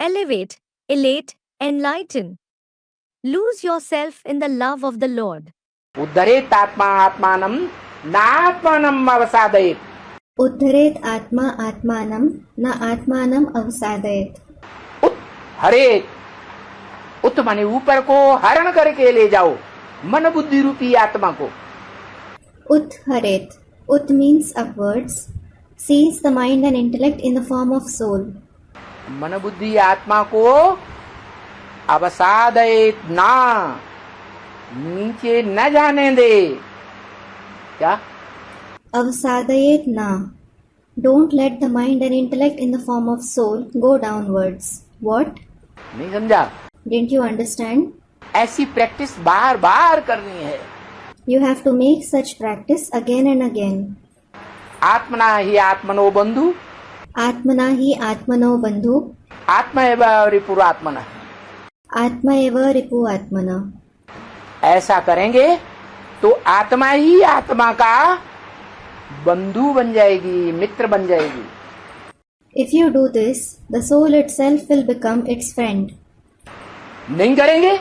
elevate, elate, enlighten. Lose yourself in the love of the Lord. उद्धरेत आत्मा आत्मानं नात्मानं अवसादयेत. उद्धरेत आत्मा आत्मानं न आत्मानं अवसादयेत. हरेत, उत माने ऊपर को हरण करके ले जाओ मन बुद्धि रूपी आत्मा को. Uttharet. Ut means upwards. Seize the mind and intellect in the form of soul. मन बुद्धि आत्मा को अवसादयेत ना, नीचे न जाने दे. क्या? Avsadayet na. Don't let the mind and intellect in the form of soul go downwards. What? नहीं समझा? Didn't you understand? ऐसी प्रैक्टिस बार बार करनी है. You have to make such practice again and again. आत्मना ही आत्मनो बंधु. Atmana hi atmano bandhu. आत्मा एव रिपुरात्मना. Atma eva ripu atmana. ऐसा करेंगे तो आत्मा ही आत्मा का बंधु बन जाएगी, मित्र बन जाएगी. If you do this, the soul itself will become its friend. नहीं करेंगे,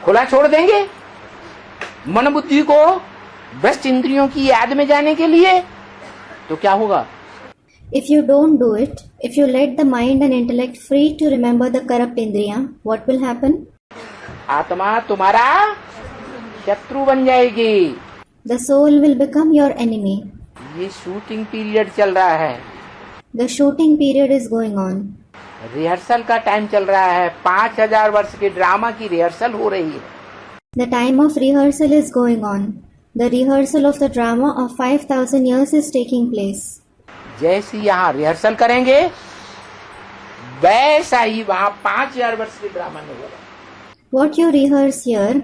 खुला छोड़ देंगे मन बुद्धि को भ्रष्ट इंद्रियों की याद में जाने के लिए, तो क्या होगा? If you don't do it, if you let the mind and intellect free to remember the corrupt indriya, what will happen? आत्मा तुम्हारा शत्रु बन जाएगी. The soul will become your enemy. ये शूटिंग पीरियड चल रहा है. The shooting period is going on. Rehearsal का टाइम चल रहा है. 5000 वर्ष के ड्रामा की रिहर्सल हो रही है. The time of rehearsal is going on. The rehearsal of the drama of 5000 years is taking place. जैसे यहाँ रिहर्सल करेंगे वैसा ही वहाँ 5000 वर्ष के ड्रामा में होगा. What you rehearse here,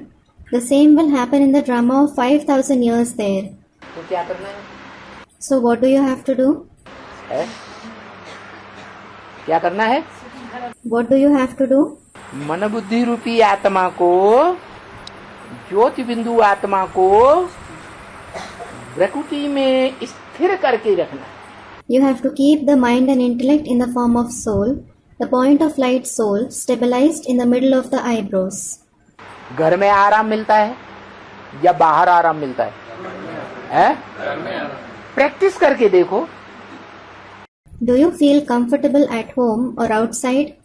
the same will happen in the drama of 5000 years there. तो क्या करना है? So what do you have to do? है? क्या करना है? What do you have to do? मन बुद्धि रूपी आत्मा को, ज्योति बिंदु आत्मा को प्रकृति में स्थिर करके रखना. You have to keep the mind and intellect in the form of soul, the point of light soul, stabilized in the middle of the eyebrows. घर में आराम मिलता है या बाहर आराम मिलता है? प्रैक्टिस करके देखो. Do you feel comfortable at home or outside?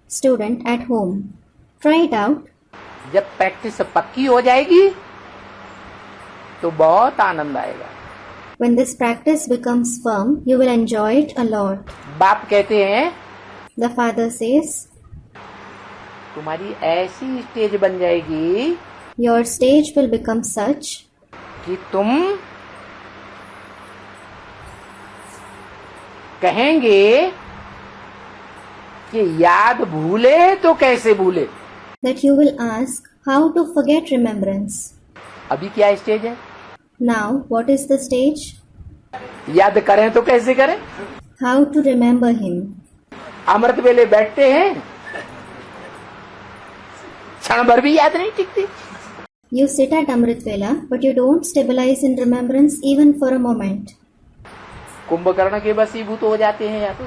Student, at home. Try it out. जब प्रैक्टिस पक्की हो जाएगी तो बहुत आनंद आएगा. When this practice becomes firm, you will enjoy it a lot. बाप कहते हैं The father says, तुम्हारी ऐसी स्टेज बन जाएगी your stage will become such कि तुम कहेंगे कि याद भूले तो कैसे भूले. that you will ask how to forget remembrance. अभी क्या स्टेज है? Now, what is the stage? याद करें तो कैसे करें? How to remember him. अमृत वेले बैठते हैं, क्षण भर भी याद नहीं टिकती. You sit at Amrit Vela, but you don't stabilize in remembrance even for a moment. Kumbhakarna के वशीभूत हो जाते हैं या तो.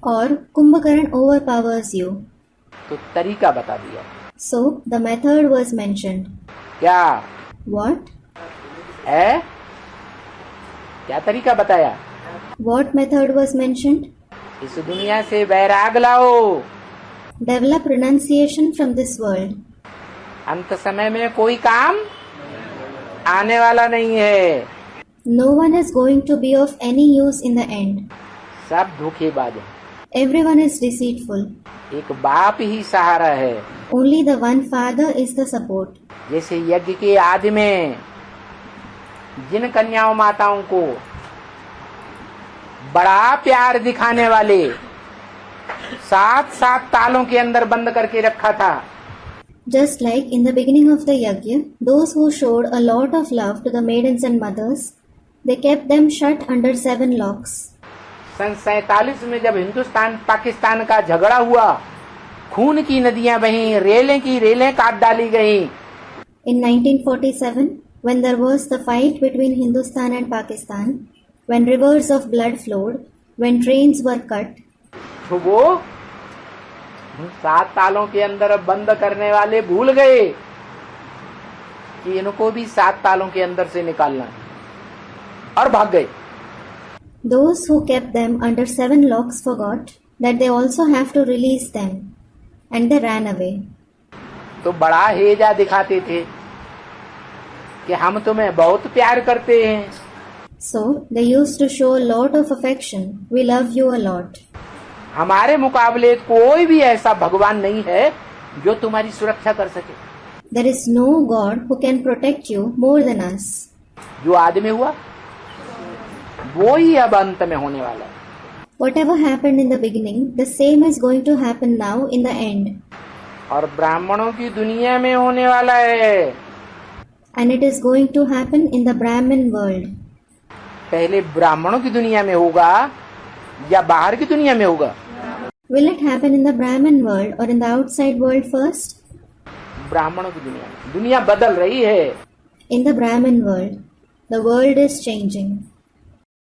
Or Kumbhakaran overpowers you. तो तरीका बता दिया. So, the method was mentioned. क्या What? है? क्या तरीका बताया? What method was mentioned? इस दुनिया से वैराग लाओ. Develop renunciation from this world. अंत समय में कोई काम आने वाला नहीं है. No one is going to be of any use in the end. सब धोखेबाज हैं. Everyone is deceitful. एक बाप ही सहारा है. Only the one Father is the support. जैसे यज्ञ के आदि में जिन कन्याओं माताओं को बड़ा प्यार दिखाने वाले 7 तालों के अंदर बंद करके रखा था. Just like in the beginning of the yajna, those who showed a lot of love to the maidens and mothers, they kept them shut under 7 locks. सन 47 में जब हिंदुस्तान पाकिस्तान का झगड़ा हुआ, खून की नदियां बहीं, रेलें की रेलें काट डाली गई. In 1947, when there was the fight between Hindustan and Pakistan, when rivers of blood flowed, when trains were cut, तो वो 7 तालों के अंदर बंद करने वाले भूल गए कि इनको भी 7 तालों के अंदर से निकालना है और भाग गए। Those who kept them under 7 locks forgot that they also have to release them, and they ran away. तो बड़ा हेजा दिखाते थे कि हम तुम्हें बहुत प्यार करते हैं। So they used to show a lot of affection. We love you a lot. हमारे मुकाबले कोई भी ऐसा भगवान नहीं है जो तुम्हारी सुरक्षा कर सके। There is no God who can protect you more than us. जो आदि में हुआ वो ही अब अंत में होने वाला है। Whatever happened in the beginning, the same is going to happen now in the end. और ब्राह्मणों की दुनिया में होने वाला है। And it is going to happen in the Brahmin world. पहले ब्राह्मणों की दुनिया में होगा या बाहर की दुनिया में होगा? Will it happen in the Brahmin world or in the outside world first? ब्राह्मणों की दुनिया में। दुनिया बदल रही है। In the Brahmin world, the world is changing.